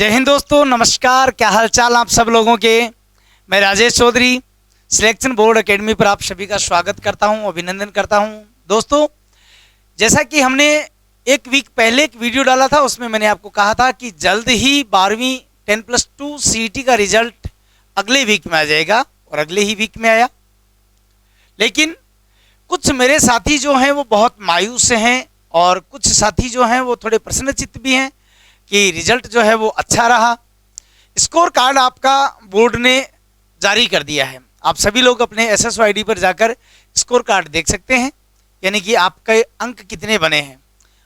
जय हिंद दोस्तों, नमस्कार। क्या हाल चाल आप सब लोगों के। मैं Rajesh Chaudhary selection board academy पर आप सभी का स्वागत करता हूं, अभिनंदन करता हूं। दोस्तों, जैसा कि हमने एक वीक पहले एक वीडियो डाला था, उसमें मैंने आपको कहा था कि जल्द ही 12वीं 10+2 CET का रिजल्ट अगले वीक में आ जाएगा, और अगले ही वीक में आया। लेकिन कुछ मेरे साथी जो हैं वो बहुत मायूस हैं, और कुछ साथी जो हैं वो थोड़े प्रसन्नचित्त भी हैं कि रिजल्ट जो है वो अच्छा रहा। स्कोर कार्ड आपका बोर्ड ने जारी कर दिया है। आप सभी लोग अपने SSO ID पर जाकर स्कोर कार्ड देख सकते हैं, यानी कि आपके अंक कितने बने हैं।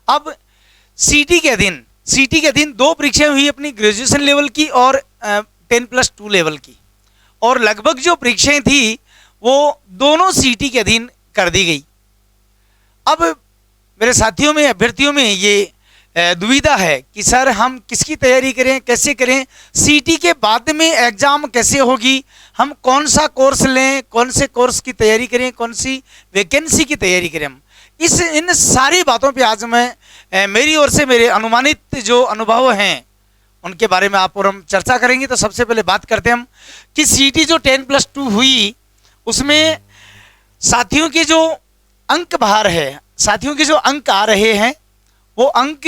अब CET के दिन दो परीक्षाएं हुई अपनी, ग्रेजुएशन लेवल की और 10+2 लेवल की, और लगभग जो परीक्षाएं थी वो दोनों CET के अधीन कर दी गई। अब मेरे साथियों में, अभ्यर्थियों में ये दुविधा है कि सर हम किसकी तैयारी करें, कैसे करें, CET के बाद में एग्जाम कैसे होगी, हम कौन सा कोर्स लें, कौन से कोर्स की तैयारी करें, कौन सी वैकेंसी की तैयारी करें। हम इन सारी बातों पे आज मैं मेरी ओर से मेरे अनुमानित जो अनुभव हैं उनके बारे में आप और हम चर्चा करेंगे। तो सबसे पहले बात करते हैं हम कि CET जो 10+2 हुई उसमें साथियों के जो अंक बाहर है, साथियों के जो अंक आ रहे हैं वो अंक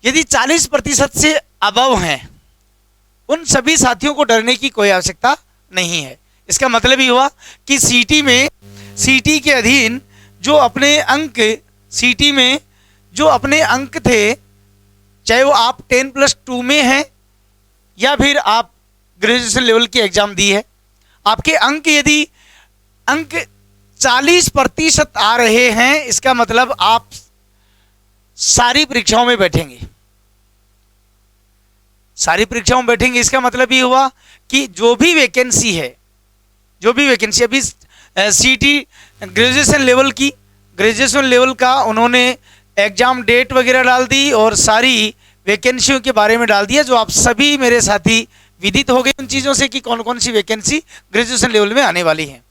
यदि 40% से अबव हैं, उन सभी साथियों को डरने की कोई आवश्यकता नहीं है। इसका मतलब ही हुआ कि CET के अधीन जो अपने अंक, CET में जो अपने अंक थे, चाहे वो आप 10+2 में हैं या फिर आप ग्रेजुएशन लेवल की एग्जाम दी है, आपके अंक यदि अंक 40% आ रहे हैं, इसका मतलब आप सारी परीक्षाओं में बैठेंगे। सारी परीक्षाओं में बैठेंगे, इसका मतलब ये हुआ कि जो भी वैकेंसी है, जो भी वैकेंसी अभी CET ग्रेजुएशन लेवल का उन्होंने एग्जाम डेट वगैरह डाल दी और सारी वैकेंसियों के बारे में डाल दिया, जो आप सभी मेरे साथी विदित हो गए उन चीज़ों से कि कौन कौन सी वैकेंसी ग्रेजुएशन लेवल में आने वाली है।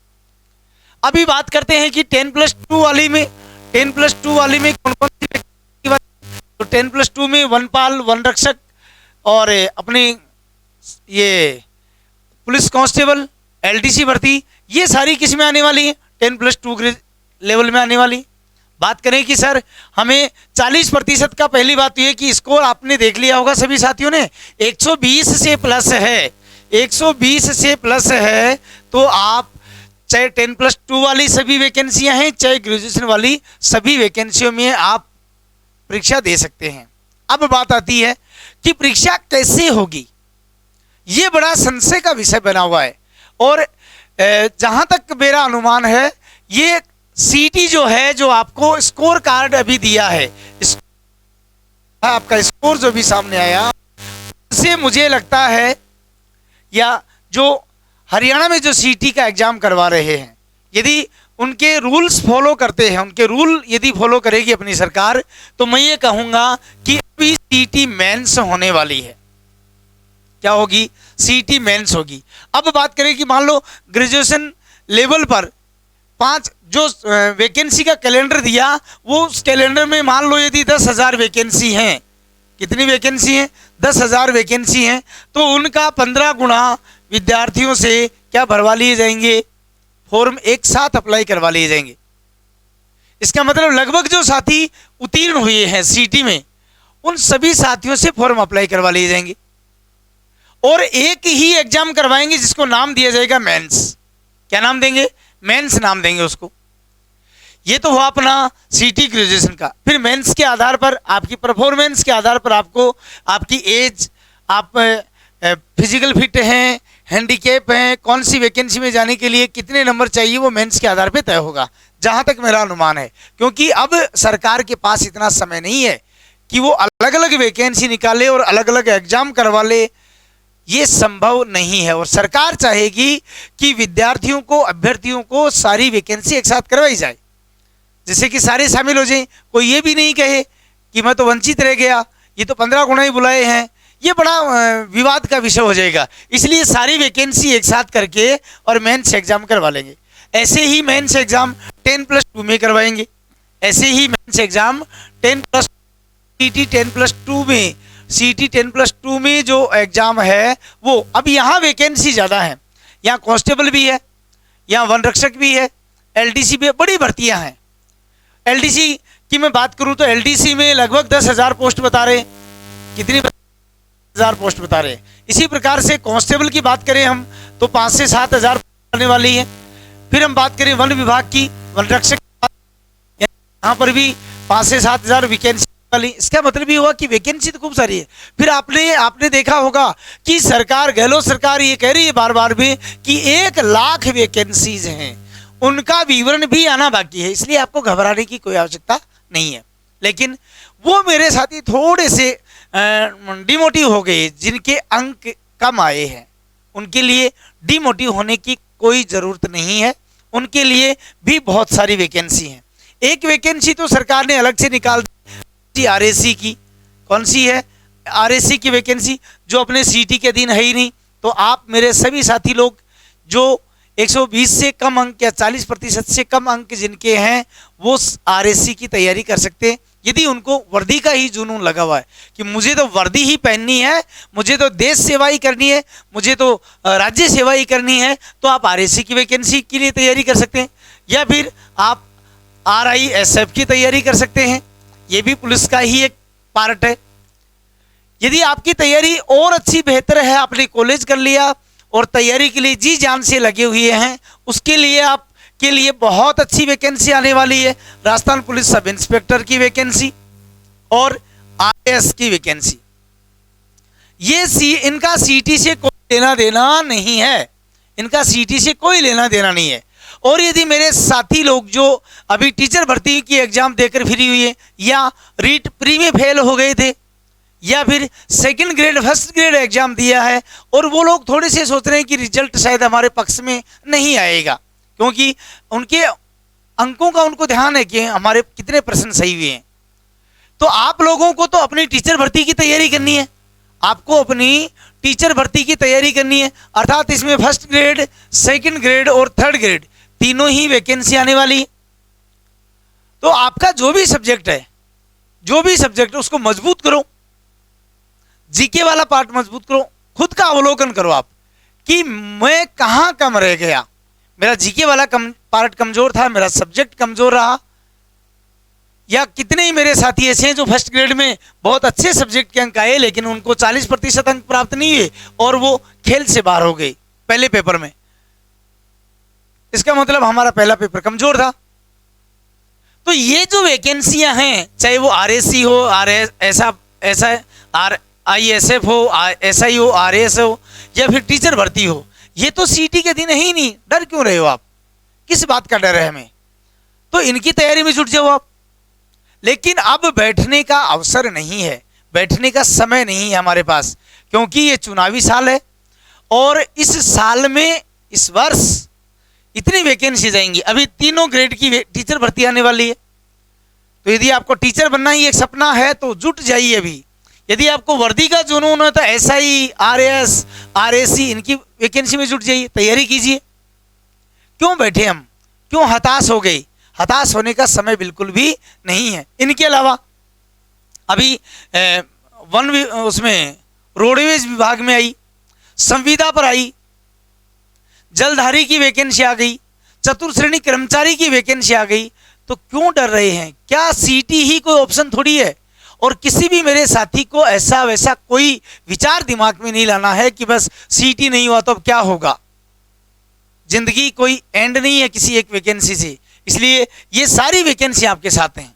अभी बात करते हैं कि 10+2 वाली में कौन कौन सी वैकेंसी। तो 10+2 में वनपाल, वन रक्षक और अपने ये पुलिस कांस्टेबल, LDC भर्ती, ये सारी किस में आने वाली है, 10+2 लेवल में आने वाली। बात करें कि सर हमें 40% का, पहली बात तो ये कि स्कोर आपने देख लिया होगा सभी साथियों ने, 120 से प्लस है, 120 से प्लस है तो आप चाहे 10+2 वाली सभी वैकेंसियां हैं, चाहे ग्रेजुएशन वाली सभी वैकेंसियों में आप परीक्षा दे सकते हैं। अब बात आती है कि परीक्षा कैसे होगी, ये बड़ा संशय का विषय बना हुआ है। और जहां तक मेरा अनुमान है, ये CET जो है, जो आपको स्कोर कार्ड अभी दिया है, आपका स्कोर जो भी सामने आया, उससे मुझे लगता है, या जो हरियाणा में जो CET का एग्जाम करवा रहे हैं, यदि उनके रूल्स फॉलो करते हैं, उनके रूल यदि फॉलो करेगी अपनी सरकार, तो मैं ये कहूँगा कि अभी CET मेंस होने वाली है। क्या होगी? CET मेंस होगी। अब बात करें कि मान लो ग्रेजुएशन लेवल पर 5 जो वैकेंसी का कैलेंडर दिया, वो उस कैलेंडर में मान लो यदि 10,000 वैकेंसी हैं, कितनी वैकेंसी हैं? 10,000 वैकेंसी हैं, तो उनका 15 गुना विद्यार्थियों से क्या भरवा लिए जाएंगे, फॉर्म एक साथ अप्लाई करवा लिए जाएंगे। इसका मतलब लगभग जो साथी उत्तीर्ण हुए हैं CET में, उन सभी साथियों से फॉर्म अप्लाई करवा लिए जाएंगे और एक ही एग्जाम करवाएंगे जिसको नाम दिया जाएगा मेंस। क्या नाम देंगे? मेंस नाम देंगे उसको। ये तो हुआ अपना CET ग्रेजुएशन का। फिर मेंस के आधार पर, आपकी परफॉर्मेंस के आधार पर आपको, आपकी एज, आप फिजिकल फिट हैं, हैंडीकैप हैं, कौन सी वैकेंसी में जाने के लिए कितने नंबर चाहिए, वो मेंस के आधार पे तय होगा, जहां तक मेरा अनुमान है। क्योंकि अब सरकार के पास इतना समय नहीं है कि वो अलग अलग वैकेंसी निकाले और अलग अलग एग्जाम करवा ले, ये संभव नहीं है। और सरकार चाहेगी कि विद्यार्थियों को, अभ्यर्थियों को सारी वैकेंसी एक साथ करवाई जाए, जिससे कि सारे शामिल हो जाएं। कोई ये भी नहीं कहे कि मैं तो वंचित रह गया, ये तो 15 गुना ही बुलाए हैं, ये बड़ा विवाद का विषय हो जाएगा। इसलिए सारी वैकेंसी एक साथ करके और मेंस एग्जाम करवा लेंगे। ऐसे ही मेंस एग्जाम 10+2 में करवाएंगे, ऐसे ही मेंस एग्जाम 10+2 में CET 10+2 में जो एग्जाम है वो अब यहाँ वैकेंसी ज़्यादा है, यहाँ कांस्टेबल भी है, यहाँ वन रक्षक भी है, LDC भी है, बड़ी भर्तियाँ हैं। LDC की मैं बात करूँ तो LDC में लगभग 10,000 पोस्ट बता रहे हैं। कितनी 10,000 पोस्ट बता रहे हैं। इसी प्रकार से कांस्टेबल की बात करें हम तो 5 से 7,000 आने वाली है। फिर हम बात करें वन विभाग की, वन रक्षक, यहाँ पर भी 5 से 7,000 वैकेंसी वाली। इसका मतलब ये हुआ कि वैकेंसी तो खूब सारी है। फिर आपने देखा होगा कि सरकार, गहलोत सरकार ये कह रही है बार बार भी कि 1 लाख वैकेंसीज हैं, उनका विवरण भी आना बाकी है, इसलिए आपको घबराने की कोई आवश्यकता नहीं है। लेकिन वो मेरे साथी थोड़े से डिमोटिव हो गए जिनके अंक कम आए हैं, उनके लिए डिमोटिव होने की कोई ज़रूरत नहीं है, उनके लिए भी बहुत सारी वैकेंसी हैं। एक वैकेंसी तो सरकार ने अलग से निकाल दी RSC की। कौन सी है? RSC की वैकेंसी जो अपने CET के अधीन है ही नहीं। तो आप मेरे सभी साथी लोग जो 120 से कम अंक या 40% से कम अंक जिनके हैं वो RSC की तैयारी कर सकते हैं, यदि उनको वर्दी का ही जुनून लगा हुआ है कि मुझे तो वर्दी ही पहननी है, मुझे तो देश सेवा ही करनी है, मुझे तो राज्य सेवा ही करनी है, तो आप RSC की वैकेंसी के लिए तैयारी कर सकते हैं। या फिर आप RISF की तैयारी कर सकते हैं, ये भी पुलिस का ही एक पार्ट है। यदि आपकी तैयारी और अच्छी बेहतर है, आपने कॉलेज कर लिया और तैयारी के लिए जी जान से लगे हुए हैं, उसके लिए आप के लिए बहुत अच्छी वैकेंसी आने वाली है। राजस्थान पुलिस सब इंस्पेक्टर की वैकेंसी और IAS की वैकेंसी, ये इनका CET से कोई लेना देना नहीं है, इनका CET से कोई लेना देना नहीं है। और यदि मेरे साथी लोग जो अभी टीचर भर्ती की एग्जाम देकर फ्री हुए या रीट प्री में फेल हो गए थे या फिर second grade first grade exam दिया है और वो लोग थोड़े से सोच रहे हैं कि रिजल्ट शायद हमारे पक्ष में नहीं आएगा, क्योंकि उनके अंकों का उनको ध्यान है कि हमारे कितने प्रश्न सही हुए हैं। तो आप लोगों को तो अपनी टीचर भर्ती की तैयारी करनी है, आपको अपनी टीचर भर्ती की तैयारी करनी है, अर्थात इसमें फर्स्ट ग्रेड, सेकंड ग्रेड और थर्ड ग्रेड तीनों ही वैकेंसी आने वाली है। तो आपका जो भी सब्जेक्ट है उसको मजबूत करो, जीके वाला पार्ट मजबूत करो, खुद का अवलोकन करो आप कि मैं कहाँ कम रह गया, मेरा जीके वाला पार्ट कमजोर था, मेरा सब्जेक्ट कमजोर रहा, या कितने ही मेरे साथी ऐसे हैं जो फर्स्ट ग्रेड में बहुत अच्छे सब्जेक्ट के अंक आए लेकिन उनको 40% अंक प्राप्त नहीं हुए और वो खेल से बाहर हो गए पहले पेपर में। इसका मतलब हमारा पहला पेपर कमजोर था। तो ये जो वैकेंसियां हैं, चाहे वो RSC हो, ISF हो, SI हो, RAS हो या फिर टीचर भर्ती हो, ये तो CET के दिन है ही नहीं। डर क्यों रहे हो आप? किस बात का डर है हमें? तो इनकी तैयारी में जुट जाओ आप। लेकिन अब बैठने का अवसर नहीं है, बैठने का समय नहीं है हमारे पास, क्योंकि ये चुनावी साल है और इस साल में इस वर्ष इतनी वैकेंसी जाएंगी। अभी तीनों ग्रेड की टीचर भर्ती आने वाली है। तो यदि आपको टीचर बनना ही एक सपना है तो जुट जाइए अभी। यदि आपको वर्दी का जुनून है तो SI, RAS, RAC इनकी वैकेंसी में जुट जाइए, तैयारी कीजिए। क्यों बैठे हम? क्यों हताश हो गए? हताश होने का समय बिल्कुल भी नहीं है। इनके अलावा अभी उसमें रोडवेज विभाग में आई, संविदा पर आई, जलधारी की वैकेंसी आ गई, चतुर्थ श्रेणी कर्मचारी की वैकेंसी आ गई। तो क्यों डर रहे हैं? क्या CET ही कोई ऑप्शन थोड़ी है? और किसी भी मेरे साथी को ऐसा वैसा कोई विचार दिमाग में नहीं लाना है कि बस CET नहीं हुआ तो अब क्या होगा। जिंदगी कोई एंड नहीं है किसी एक वैकेंसी से, इसलिए ये सारी वैकेंसी आपके साथ हैं,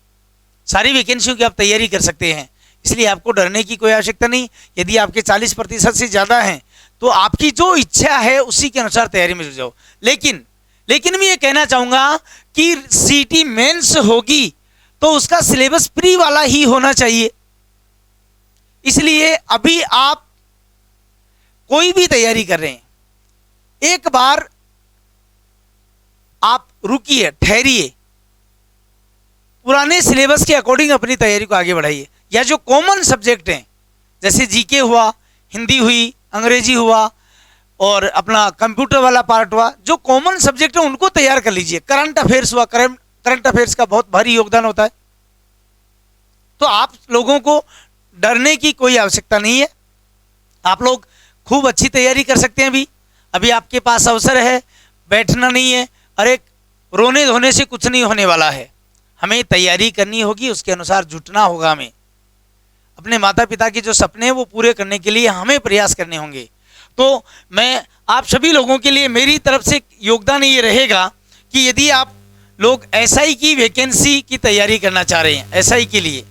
सारी वैकेंसियों की आप तैयारी कर सकते हैं, इसलिए आपको डरने की कोई आवश्यकता नहीं। यदि आपके 40% से ज़्यादा हैं तो आपकी जो इच्छा है उसी के अनुसार तैयारी में जुट जाओ। लेकिन मैं ये कहना चाहूँगा कि CET मेंस होगी तो उसका सिलेबस प्री वाला ही होना चाहिए। इसलिए अभी आप कोई भी तैयारी कर रहे हैं, एक बार आप रुकिए, ठहरिए, पुराने सिलेबस के अकॉर्डिंग अपनी तैयारी को आगे बढ़ाइए। या जो कॉमन सब्जेक्ट हैं जैसे जीके हुआ, हिंदी हुई, अंग्रेजी हुआ और अपना कंप्यूटर वाला पार्ट हुआ, जो कॉमन सब्जेक्ट है उनको तैयार कर लीजिए। करंट अफेयर्स हुआ, करंट अफेयर्स का बहुत भारी योगदान होता है। तो आप लोगों को डरने की कोई आवश्यकता नहीं है। आप लोग खूब अच्छी तैयारी कर सकते हैं। अभी आपके पास अवसर है, बैठना नहीं है। अरे रोने धोने से कुछ नहीं होने वाला है, हमें तैयारी करनी होगी, उसके अनुसार जुटना होगा। हमें अपने माता पिता के जो सपने हैं वो पूरे करने के लिए हमें प्रयास करने होंगे। तो मैं आप सभी लोगों के लिए मेरी तरफ से योगदान ये रहेगा कि यदि आप लोग एसआई की वैकेंसी की तैयारी करना चाह रहे हैं, एसआई के लिए,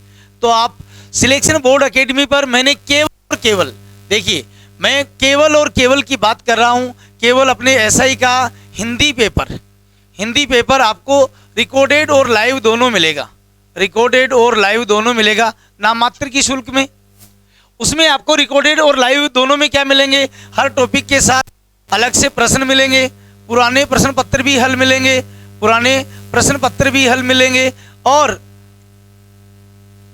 तो आप सिलेक्शन बोर्ड एकेडमी पर मैंने केवल देखिए, मैं केवल और केवल की बात कर रहा हूँ, केवल अपने एसआई का हिंदी पेपर आपको रिकॉर्डेड और लाइव दोनों मिलेगा, रिकॉर्डेड और लाइव दोनों मिलेगा नाम मात्र की शुल्क में। उसमें आपको रिकॉर्डेड और लाइव दोनों में क्या मिलेंगे, हर टॉपिक के साथ अलग से प्रश्न मिलेंगे, पुराने प्रश्न पत्र भी हल मिलेंगे, और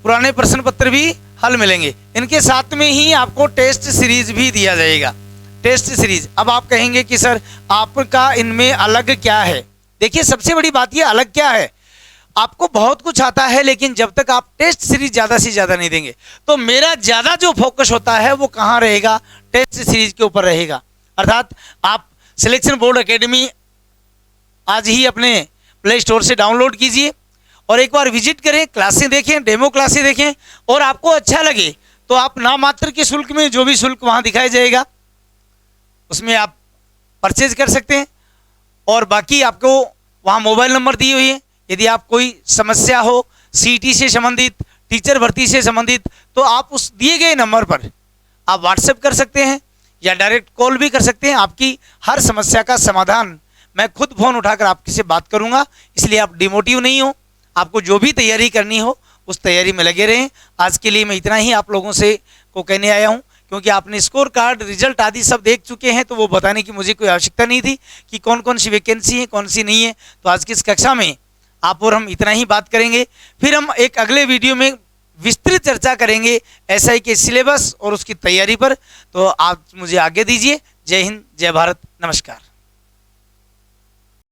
पुराने प्रश्न पत्र भी हल मिलेंगे। इनके साथ में ही आपको टेस्ट सीरीज भी दिया जाएगा, टेस्ट सीरीज। अब आप कहेंगे कि सर आपका इनमें अलग क्या है। देखिए सबसे बड़ी बात ये अलग क्या है, आपको बहुत कुछ आता है, लेकिन जब तक आप टेस्ट सीरीज ज़्यादा से ज़्यादा नहीं देंगे, तो मेरा ज़्यादा जो फोकस होता है वो कहाँ रहेगा, टेस्ट सीरीज के ऊपर रहेगा। अर्थात आप सिलेक्शन बोर्ड एकेडमी आज ही अपने प्ले स्टोर से डाउनलोड कीजिए और एक बार विजिट करें, क्लासें देखें, डेमो क्लासें देखें, और आपको अच्छा लगे तो आप नाम मात्र के शुल्क में जो भी शुल्क वहाँ दिखाया जाएगा उसमें आप परचेज कर सकते हैं। और बाकी आपको वहाँ मोबाइल नंबर दिए हुए हैं, यदि आप कोई समस्या हो सीईटी से संबंधित, टीचर भर्ती से संबंधित, तो आप उस दिए गए नंबर पर आप व्हाट्सएप कर सकते हैं या डायरेक्ट कॉल भी कर सकते हैं। आपकी हर समस्या का समाधान मैं खुद फ़ोन उठाकर आपसे से बात करूंगा, इसलिए आप डिमोटिव नहीं हो। आपको जो भी तैयारी करनी हो उस तैयारी में लगे रहें। आज के लिए मैं इतना ही आप लोगों से को कहने आया हूं, क्योंकि आपने स्कोर कार्ड, रिजल्ट आदि सब देख चुके हैं, तो वो बताने की मुझे कोई आवश्यकता नहीं थी कि कौन कौन सी वैकेंसी है, कौन सी नहीं है। तो आज की इस कक्षा में आप और हम इतना ही बात करेंगे। फिर हम एक अगले वीडियो में विस्तृत चर्चा करेंगे एसआई के सिलेबस और उसकी तैयारी पर। तो आप मुझे आगे दीजिए। जय हिंद, जय भारत, नमस्कार।